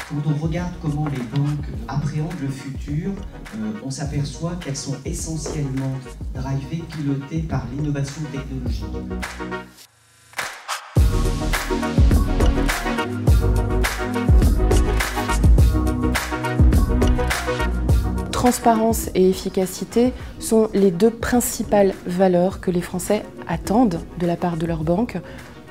Quand on regarde comment les banques appréhendent le futur, on s'aperçoit qu'elles sont essentiellement drivées, pilotées par l'innovation technologique. Transparence et efficacité sont les deux principales valeurs que les Français attendent de la part de leur banque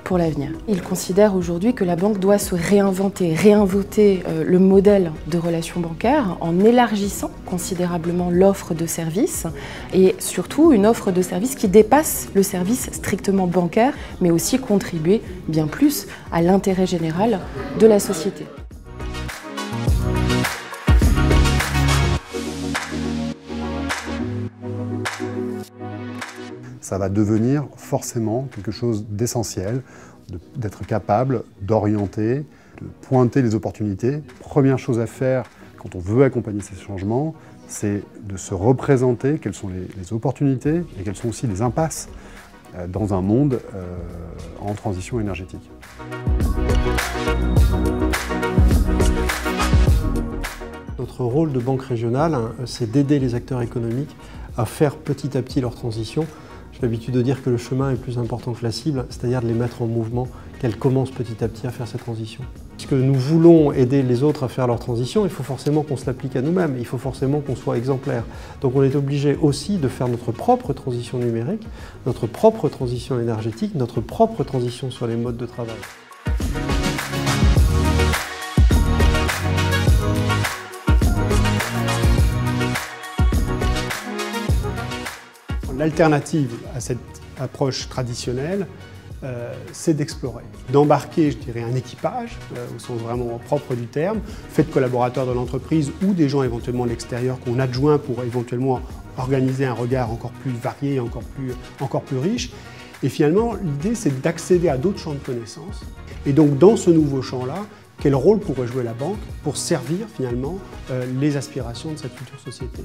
pour l'avenir. Ils considèrent aujourd'hui que la banque doit se réinventer le modèle de relations bancaires en élargissant considérablement l'offre de services et surtout une offre de services qui dépasse le service strictement bancaire mais aussi contribuer bien plus à l'intérêt général de la société. Ça va devenir forcément quelque chose d'essentiel, d'être capable d'orienter, de pointer les opportunités. Première chose à faire quand on veut accompagner ces changements, c'est de se représenter quelles sont les opportunités et quelles sont aussi les impasses dans un monde en transition énergétique. Notre rôle de banque régionale, c'est d'aider les acteurs économiques à faire petit à petit leur transition. J'ai l'habitude de dire que le chemin est plus important que la cible, c'est-à-dire de les mettre en mouvement, qu'elles commencent petit à petit à faire cette transition. Puisque nous voulons aider les autres à faire leur transition, il faut forcément qu'on se l'applique à nous-mêmes, il faut forcément qu'on soit exemplaire. Donc on est obligé aussi de faire notre propre transition numérique, notre propre transition énergétique, notre propre transition sur les modes de travail. L'alternative à cette approche traditionnelle, c'est d'explorer, d'embarquer, je dirais, un équipage, au sens vraiment propre du terme, fait de collaborateurs de l'entreprise ou des gens éventuellement de l'extérieur qu'on adjoint pour éventuellement organiser un regard encore plus varié, encore plus riche. Et finalement, l'idée, c'est d'accéder à d'autres champs de connaissances. Et donc, dans ce nouveau champ-là, quel rôle pourrait jouer la banque pour servir finalement les aspirations de cette future société ?